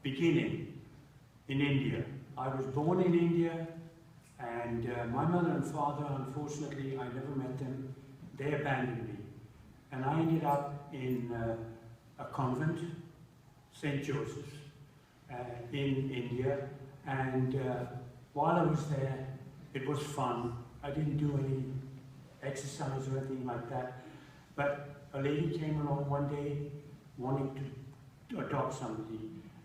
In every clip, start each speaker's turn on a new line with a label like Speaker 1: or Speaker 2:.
Speaker 1: beginning in India. I was born in India, and my mother and father, unfortunately, I never met them. They abandoned me. And I ended up in a convent, St. Joseph's, in India. And while I was there, it was fun. I didn't do any exercise or anything like that. But a lady came along one day wanting to adopt somebody.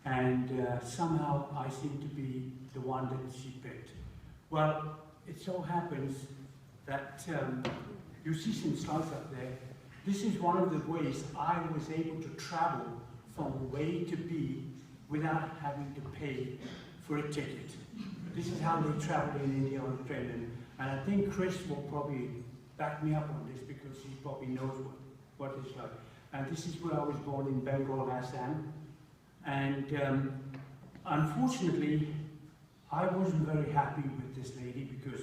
Speaker 1: And somehow I seemed to be the one that she picked. Well, it so happens that you see some slides up there. This is one of the ways I was able to travel from A to B without having to pay for a ticket. This is how they travel in India on the train. And I think Chris will probably back me up on this because he probably knows what it's like. And this is where I was born, in Bengal, Assam. And unfortunately, I wasn't very happy with this lady because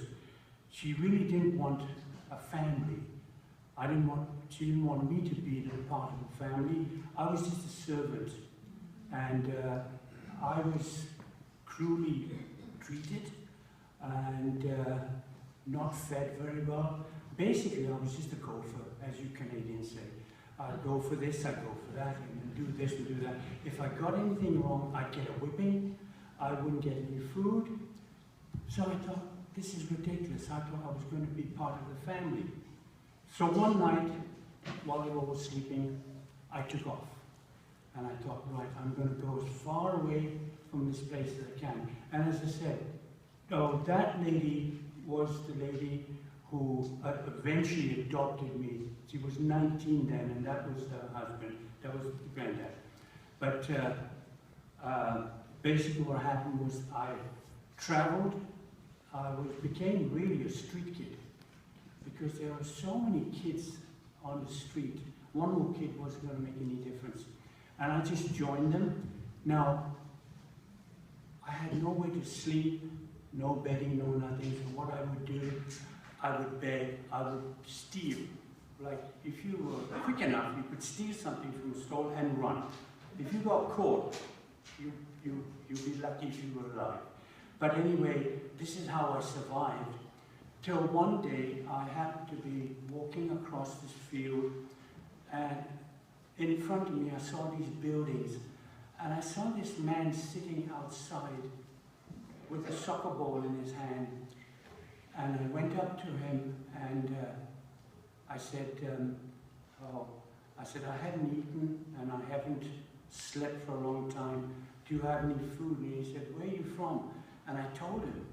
Speaker 1: she really didn't want a family. She didn't want me to be a part of the family. I was just a servant. And I was cruelly treated and not fed very well. Basically, I was just a gopher, as you Canadians say. I'd go for this, I'd go for that, and do this and do that. If I got anything wrong, I'd get a whipping. I wouldn't get any food. So I thought, this is ridiculous. I thought I was going to be part of the family. So one night, while they were all sleeping, I took off. And I thought, right, I'm going to go as far away from this place as I can. And as I said, that lady was the lady who eventually adopted me. She was 19 then, and that was her husband. That was the granddad. But basically what happened was I traveled. I became really a street kid because there were so many kids on the street. One more kid wasn't going to make any difference. And I just joined them. Now, I had nowhere to sleep, no bedding, no nothing. So what I would do, I would beg, I would steal. Like, if you were quick enough, you could steal something from a store and run. If you got caught, you'd be lucky if you were alive. But anyway, this is how I survived. Till one day, I happened to be walking across this field, and in front of me, I saw these buildings, and I saw this man sitting outside with a soccer ball in his hand. And I went up to him, and I said, I hadn't eaten, and I haven't slept for a long time. Do you have any food? And he said, where are you from? And I told him.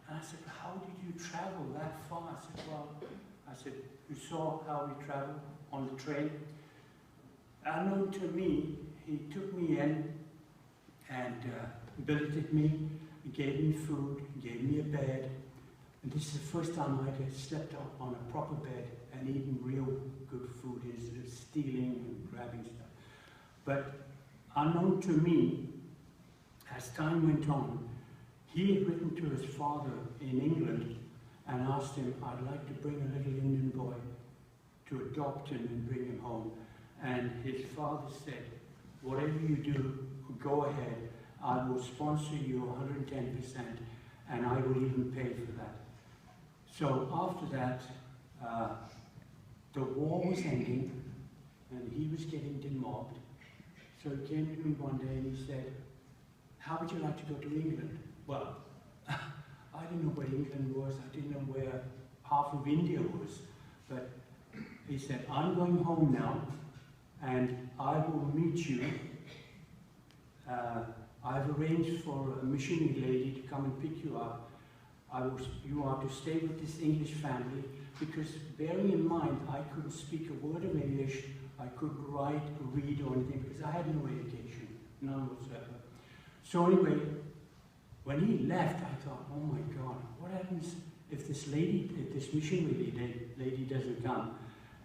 Speaker 1: And I said, how did you travel that far? I said, you saw how we traveled on the train? Unknown to me, he took me in and billeted me, gave me food, gave me a bed. And this is the first time I had slept on a proper bed and eaten real good food instead of stealing and grabbing stuff. But unknown to me, as time went on, he had written to his father in England and asked him, I'd like to bring a little Indian boy to adopt him and bring him home. And his father said, whatever you do, go ahead. I will sponsor you 110%, and I will even pay for that. So after that, the war was ending, and he was getting demobbed. So he came to me one day and he said, how would you like to go to England? Well, I didn't know where England was. I didn't know where half of India was. But he said, I'm going home now, and I will meet you. I've arranged for a missionary lady to come and pick you up. You are to stay with this English family, because bearing in mind, I couldn't speak a word of English, I couldn't write, read, or anything, because I had no education, none whatsoever. So anyway, when he left, I thought, oh my God, what happens if this missionary lady doesn't come,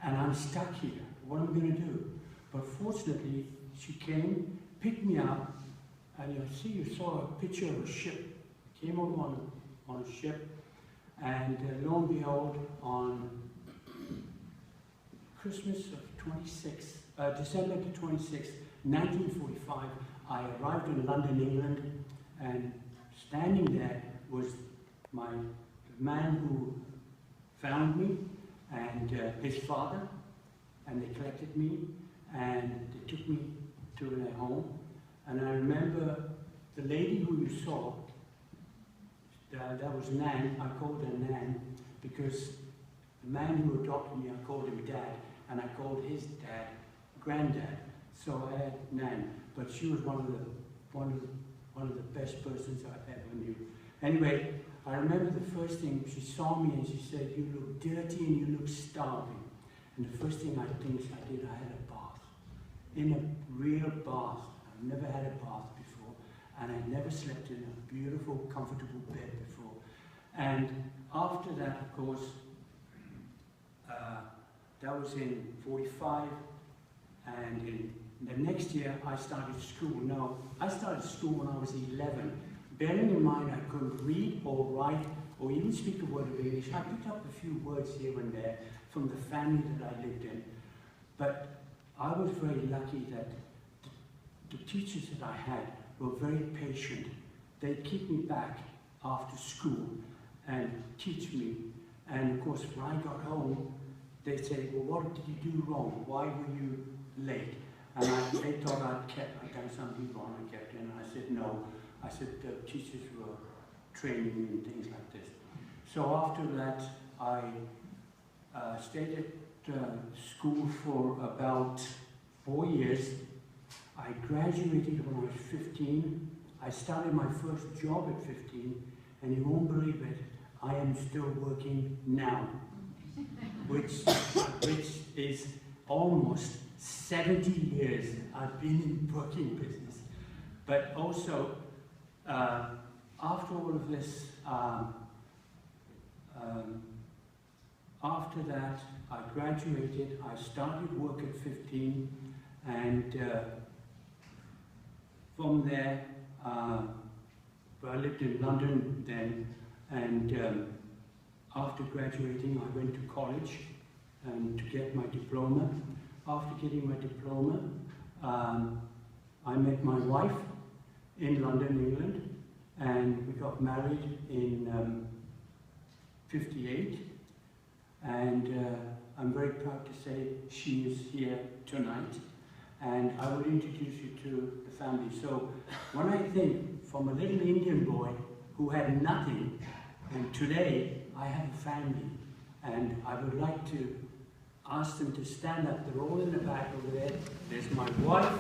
Speaker 1: and I'm stuck here? What am I going to do? But fortunately, she came, picked me up, and you saw a picture of a ship. Came over on a ship, and lo and behold, on Christmas of December the 26th, 1945, I arrived in London, England, and standing there was the man who found me and his father, and they collected me and they took me to their home. And I remember the lady who you saw, that was Nan. I called her Nan because the man who adopted me, I called him Dad, and I called his dad Granddad. So I had Nan, but she was one of the best persons I ever knew. Anyway, I remember the first thing, she saw me and she said, "You look dirty and you look starving." And the first thing I think I did, I had a bath. In a real bath. I've never had a bath before, and I never slept in a beautiful, comfortable bed before. And after that, of course, that was in 45, and in the next year I started school. Now, I started school when I was 11. Bearing in mind I couldn't read or write or even speak a word of English, I picked up a few words here and there from the family that I lived in. But I was very lucky that the teachers that I had were very patient. They'd keep me back after school and teach me. And of course, when I got home, they'd say, "Well, what did you do wrong? Why were you late?" And they thought I'd done something wrong. I kept in, and I said, "No." I said, "The teachers were training me and things like this." So after that, I stayed at school for about 4 years. I graduated when I was 15. I started my first job at 15, and you won't believe it, I am still working now, which is almost 70 years I've been in working business. But also, after all of this, after that, I graduated. I started work at 15, and from there, I lived in London then, and after graduating, I went to college and to get my diploma. After getting my diploma, I met my wife in London, England, and we got married in 58, and I'm very proud to say she is here tonight, and I will introduce you to the family. So when I think from a little Indian boy who had nothing, and today I have a family, and I would like to ask them to stand up. They're all in the back over there. There's my wife.